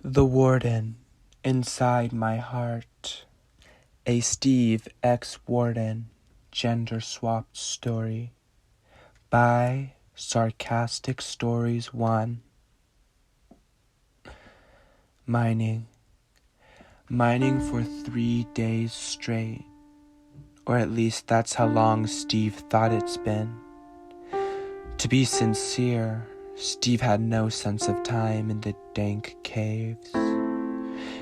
The Warden, inside my heart. A Steve X Warden, gender-swapped story. By Sarcastic Stories 1. Mining for 3 days straight. Or at least that's how long Steve thought it's been. To be sincere, Steve had no sense of time in the dank caves.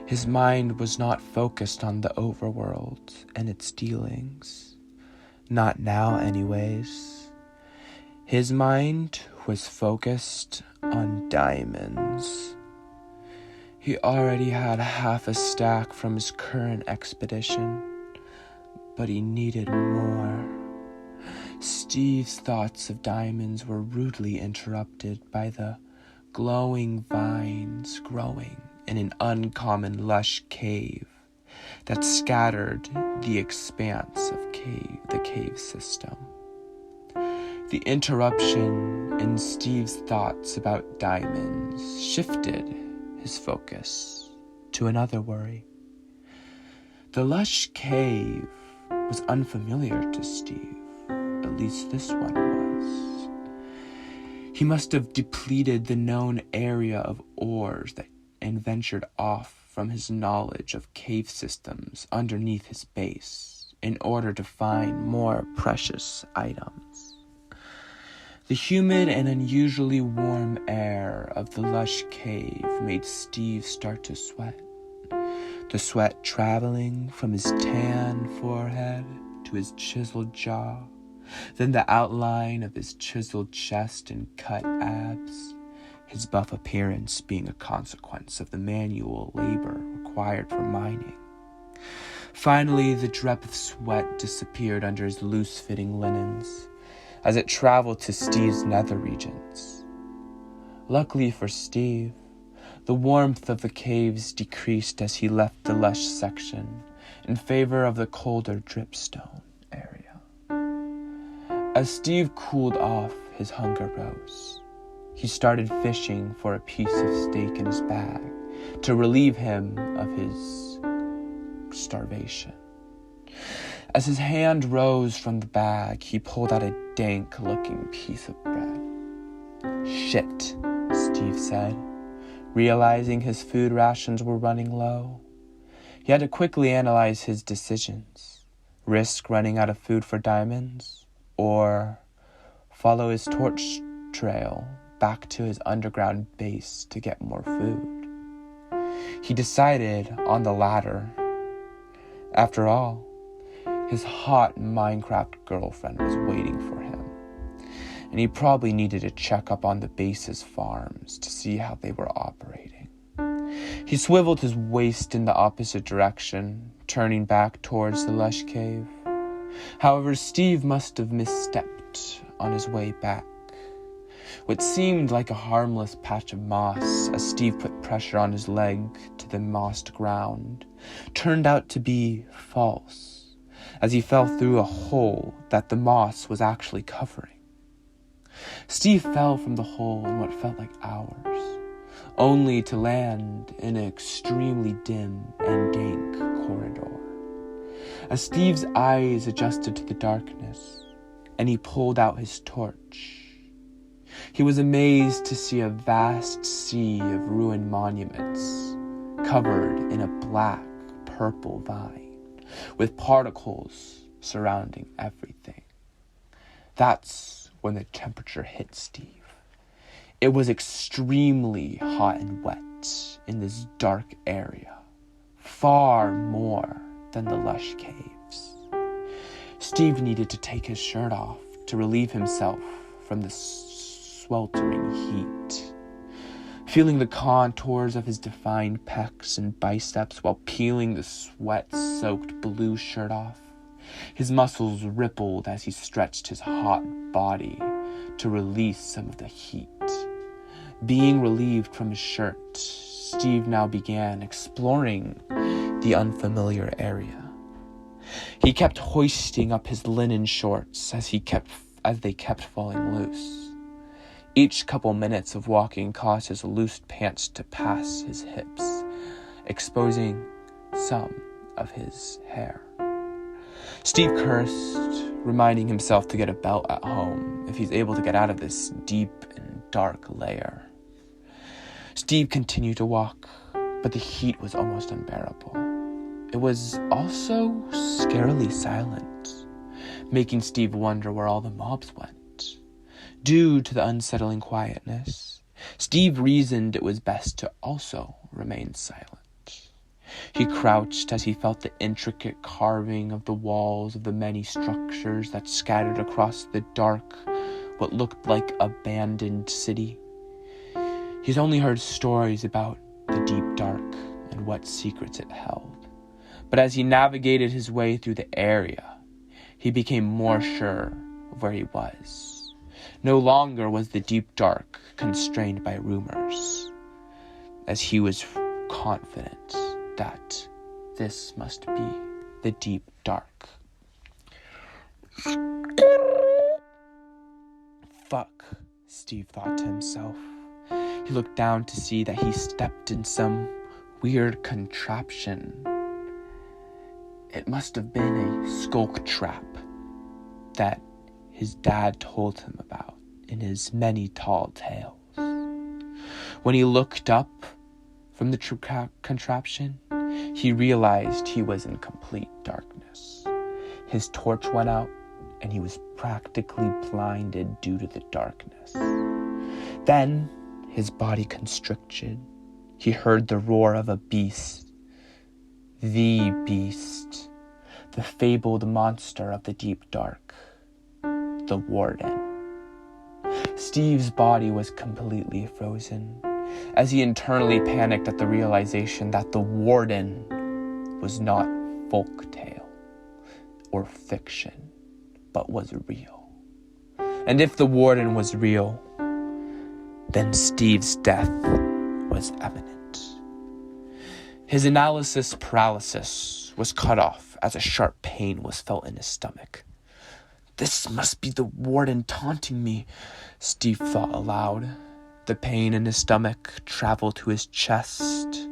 His mind was not focused on the overworld and its dealings. Not now, anyways. His mind was focused on diamonds. He already had half a stack from his current expedition, but he needed more. Steve's thoughts of diamonds were rudely interrupted by the glowing vines growing in an uncommon lush cave that scattered the expanse of the cave system. The interruption in Steve's thoughts about diamonds shifted his focus to another worry. The lush cave was unfamiliar to Steve. At least this one was. He must have depleted the known area of ores and ventured off from his knowledge of cave systems underneath his base in order to find more precious items. The humid and unusually warm air of the lush cave made Steve start to sweat. The sweat traveling from his tan forehead to his chiseled jaw, then the outline of his chiseled chest and cut abs, his buff appearance being a consequence of the manual labor required for mining. Finally, the drip of sweat disappeared under his loose-fitting linens as it traveled to Steve's nether regions. Luckily for Steve, the warmth of the caves decreased as he left the lush section in favor of the colder dripstone area. As Steve cooled off, his hunger rose. He started fishing for a piece of steak in his bag to relieve him of his starvation. As his hand rose from the bag, he pulled out a dank-looking piece of bread. "Shit," Steve said, realizing his food rations were running low. He had to quickly analyze his decisions. Risk running out of food for diamonds, or follow his torch trail back to his underground base to get more food. He decided on the latter. After all, his hot Minecraft girlfriend was waiting for him, and he probably needed to check up on the base's farms to see how they were operating. He swiveled his waist in the opposite direction, turning back towards the lush cave. However, Steve must have misstepped on his way back. What seemed like a harmless patch of moss, as Steve put pressure on his leg to the mossed ground, turned out to be false, as he fell through a hole that the moss was actually covering. Steve fell from the hole in what felt like hours, only to land in an extremely dim and dank corridor. As Steve's eyes adjusted to the darkness, and he pulled out his torch, he was amazed to see a vast sea of ruined monuments covered in a black purple vine with particles surrounding everything. That's when the temperature hit Steve. It was extremely hot and wet in this dark area, far more than the lush caves. Steve needed to take his shirt off to relieve himself from the sweltering heat. Feeling the contours of his defined pecs and biceps while peeling the sweat-soaked blue shirt off, his muscles rippled as he stretched his hot body to release some of the heat. Being relieved from his shirt, Steve now began exploring the unfamiliar area. He kept hoisting up his linen shorts as they kept falling loose. Each couple minutes of walking caused his loose pants to pass his hips, exposing some of his hair. Steve cursed, reminding himself to get a belt at home if he's able to get out of this deep and dark lair. Steve continued to walk, but the heat was almost unbearable. It was also scarily silent, making Steve wonder where all the mobs went. Due to the unsettling quietness, Steve reasoned it was best to also remain silent. He crouched as he felt the intricate carving of the walls of the many structures that scattered across the dark, what looked like abandoned city. He's only heard stories about the deep dark and what secrets it held. But as he navigated his way through the area, he became more sure of where he was. No longer was the deep dark constrained by rumors, as he was confident that this must be the deep dark. Fuck, Steve thought to himself. He looked down to see that he stepped in some weird contraption. It must have been a skulk trap that his dad told him about in his many tall tales. When he looked up from the contraption, he realized he was in complete darkness. His torch went out, and he was practically blinded due to the darkness. Then, his body constricted. He heard the roar of a beast. The beast. The fabled monster of the deep dark. The Warden. Steve's body was completely frozen, as he internally panicked at the realization that the Warden was not folktale or fiction, but was real. And if the Warden was real, then Steve's death was imminent. His analysis paralysis was cut off as a sharp pain was felt in his stomach. This must be the Warden taunting me, Steve thought aloud. The pain in his stomach traveled to his chest,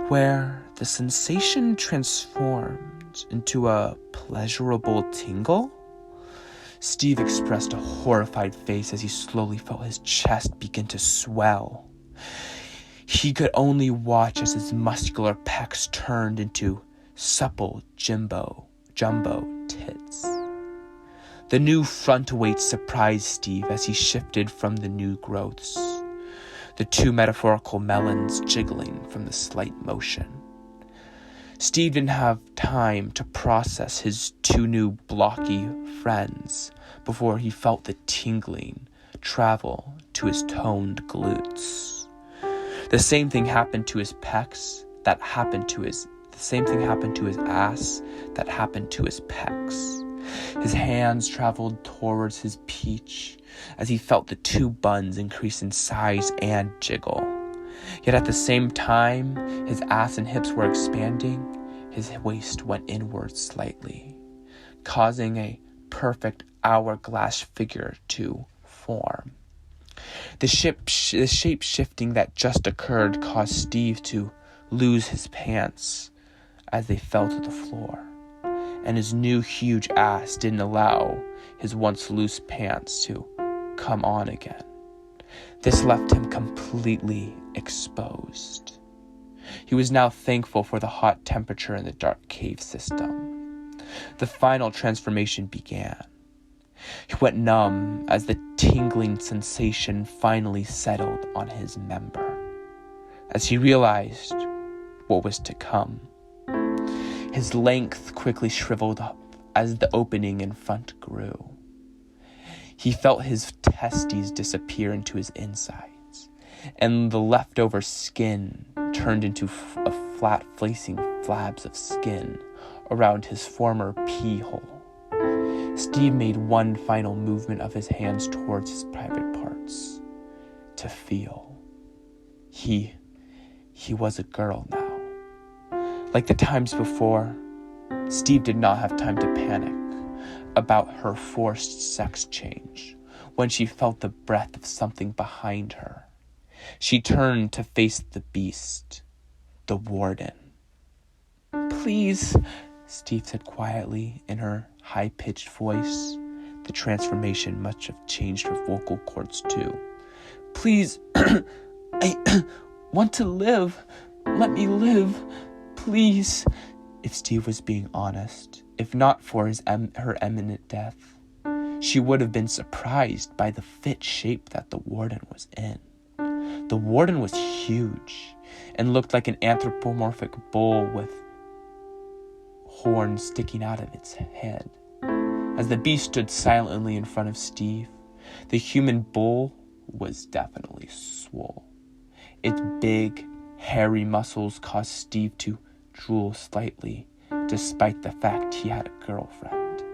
where the sensation transformed into a pleasurable tingle. Steve expressed a horrified face as he slowly felt his chest begin to swell. He could only watch as his muscular pecs turned into supple jumbo tits. The new front weight surprised Steve as he shifted from the new growths, the two metaphorical melons jiggling from the slight motion. Steve didn't have time to process his two new blocky friends before he felt the tingling travel to his toned glutes. The same thing happened to his pecs the same thing happened to his ass that happened to his pecs. His hands traveled towards his peach as he felt the two buns increase in size and jiggle. Yet at the same time, his ass and hips were expanding, his waist went inward slightly, causing a perfect hourglass figure to form. The shape shifting that just occurred caused Steve to lose his pants as they fell to the floor, and his new huge ass didn't allow his once loose pants to come on again. This left him completely exposed. He was now thankful for the hot temperature in the dark cave system. The final transformation began. He went numb as the tingling sensation finally settled on his member. As he realized what was to come, his length quickly shriveled up as the opening in front grew. He felt his testes disappear into his insides, and the leftover skin turned into a flat flacing flabs of skin around his former pee hole. Steve made one final movement of his hands towards his private parts to feel. He was a girl now. Like the times before, Steve did not have time to panic about her forced sex change. when she felt the breath of something behind her. She turned to face the beast, the Warden. "Please," Steve said quietly in her high-pitched voice. The transformation must have changed her vocal cords too. "Please, I want to live. Let me live, please." If Steve was being honest, if not for her imminent death, she would have been surprised by the fit shape that the Warden was in. The Warden was huge and looked like an anthropomorphic bull with horns sticking out of its head. As the beast stood silently in front of Steve, the human bull was definitely swole. Its big, hairy muscles caused Steve to drool slightly, despite the fact he had a girlfriend.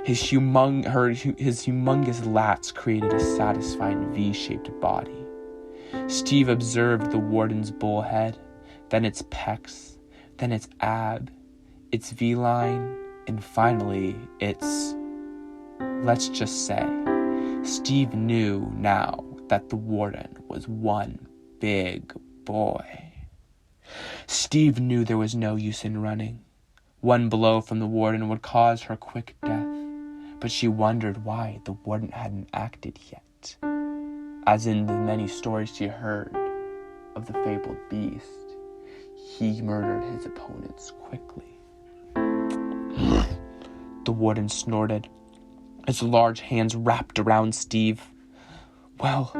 His humongous lats created a satisfying V-shaped body. Steve observed the Warden's bull head, then its pecs, then its ab, its V-line, and finally its... Let's just say, Steve knew now that the Warden was one big boy. Steve knew there was no use in running. One blow from the Warden would cause her quick death, but she wondered why the Warden hadn't acted yet. As in the many stories she heard of the fabled beast, he murdered his opponents quickly. The Warden snorted. His large hands wrapped around Steve. "Well,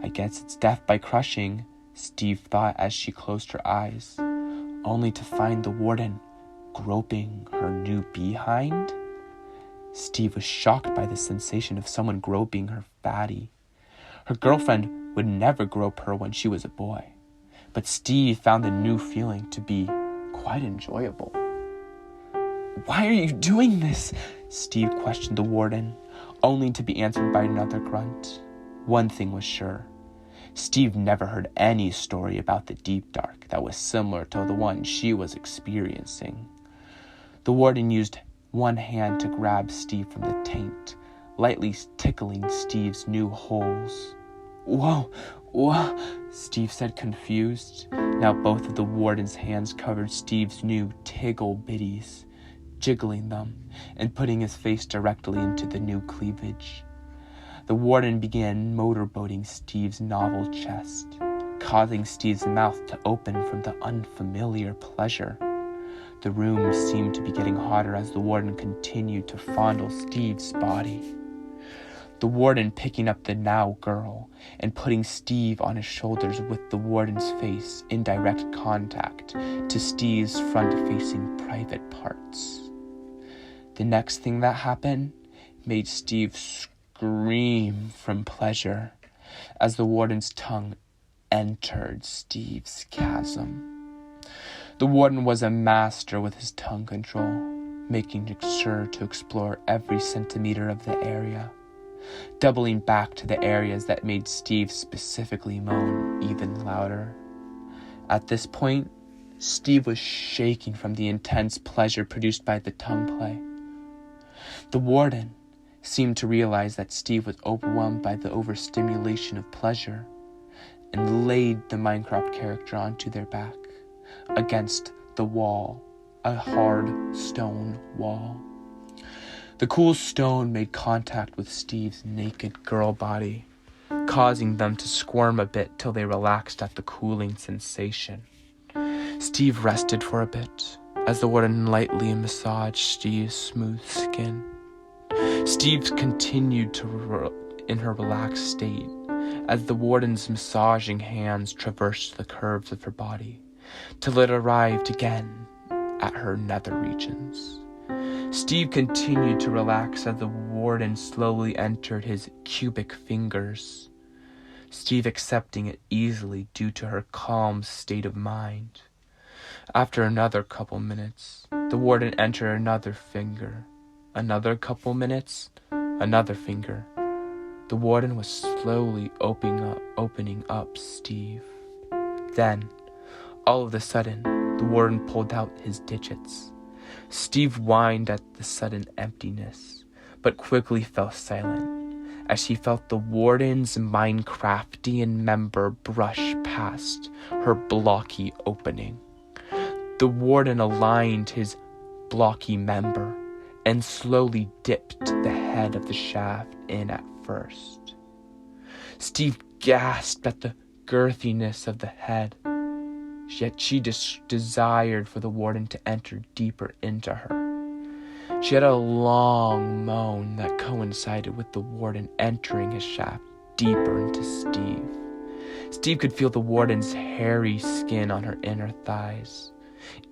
I guess it's death by crushing," Steve thought as she closed her eyes, only to find the Warden groping her new behind. Steve was shocked by the sensation of someone groping her fatty. Her girlfriend would never grope her when she was a boy, but Steve found the new feeling to be quite enjoyable. "Why are you doing this?" Steve questioned the Warden, only to be answered by another grunt. One thing was sure. Steve never heard any story about the deep dark that was similar to the one she was experiencing. The Warden used one hand to grab Steve from the taint, lightly tickling Steve's new holes. Whoa, Steve said, confused. Now both of the Warden's hands covered Steve's new tiggle bitties, jiggling them and putting his face directly into the new cleavage. The Warden began motorboating Steve's novel chest, causing Steve's mouth to open from the unfamiliar pleasure. The room seemed to be getting hotter as the Warden continued to fondle Steve's body. The Warden picking up the now girl and putting Steve on his shoulders with the Warden's face in direct contact to Steve's front-facing private parts. The next thing that happened made Steve scream from pleasure as the Warden's tongue entered Steve's chasm. The Warden was a master with his tongue control, making sure to explore every centimeter of the area, doubling back to the areas that made Steve specifically moan even louder. At this point, Steve was shaking from the intense pleasure produced by the tongue play. The Warden seemed to realize that Steve was overwhelmed by the overstimulation of pleasure and laid the Minecraft character onto their back against the wall, a hard stone wall. The cool stone made contact with Steve's naked girl body, causing them to squirm a bit till they relaxed at the cooling sensation. Steve rested for a bit as the Warden lightly massaged Steve's smooth skin. Steve continued in her relaxed state as the Warden's massaging hands traversed the curves of her body till it arrived again at her nether regions. Steve continued to relax as the Warden slowly entered his cubic fingers, Steve accepting it easily due to her calm state of mind. After another couple minutes, the Warden entered another finger. Another couple minutes, another finger. The Warden was slowly opening up Steve. Then, all of a sudden, the Warden pulled out his digits. Steve whined at the sudden emptiness, but quickly fell silent as she felt the warden's Minecraftian member brush past her blocky opening. The warden aligned his blocky member and slowly dipped the head of the shaft in at first. Steve gasped at the girthiness of the head, yet she desired for the warden to enter deeper into her. She had a long moan that coincided with the warden entering his shaft deeper into Steve. Steve could feel the warden's hairy skin on her inner thighs,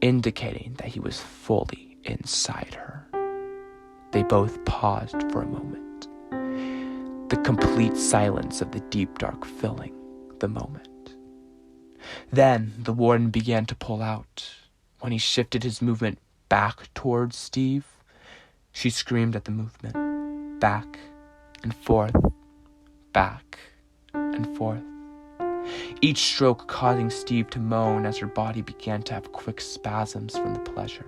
indicating that he was fully inside her. They both paused for a moment, the complete silence of the deep dark filling the moment. Then the warden began to pull out. When he shifted his movement back towards Steve, she screamed at the movement, back and forth, back and forth. Each stroke causing Steve to moan as her body began to have quick spasms from the pleasure.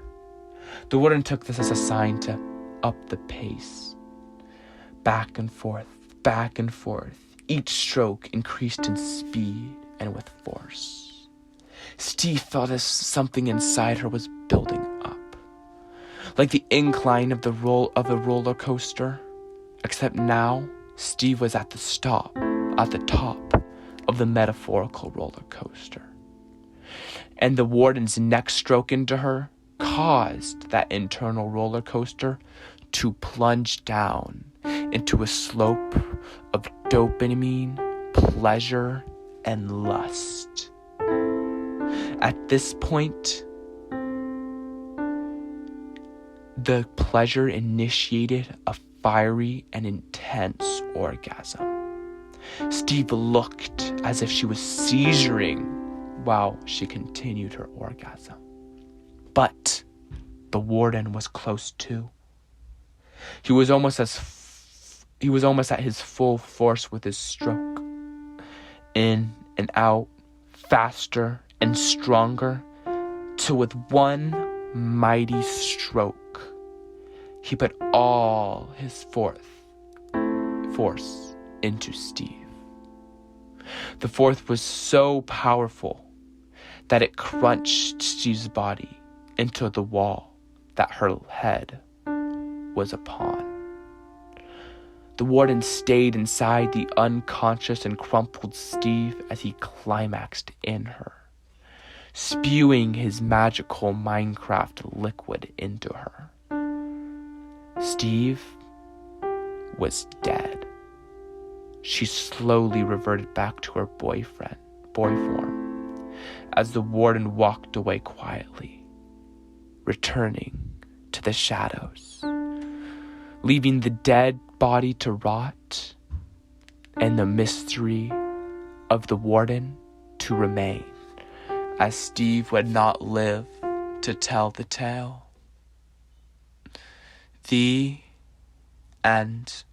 The warden took this as a sign to up the pace. Back and forth, back and forth. Each stroke increased in speed and with force. Steve felt as something inside her was building up, like the incline of a roller coaster, except now Steve was at the top of the metaphorical roller coaster. And the warden's next stroke into her caused that internal roller coaster to plunge down into a slope of dopamine, pleasure, and lust. At this point, the pleasure initiated a fiery and intense orgasm. Steve looked as if she was seizuring while she continued her orgasm. But the warden was close too. He was almost at his full force with his stroke. In and out, faster and stronger, till with one mighty stroke, he put all his force into Steve. The force was so powerful that it crunched Steve's body into the wall that her head was upon. The warden stayed inside the unconscious and crumpled Steve as he climaxed in her, spewing his magical Minecraft liquid into her. Steve was dead. She slowly reverted back to her boy form, as the warden walked away quietly, returning to the shadows, leaving the dead body to rot and the mystery of the warden to remain, as Steve would not live to tell the tale. The end.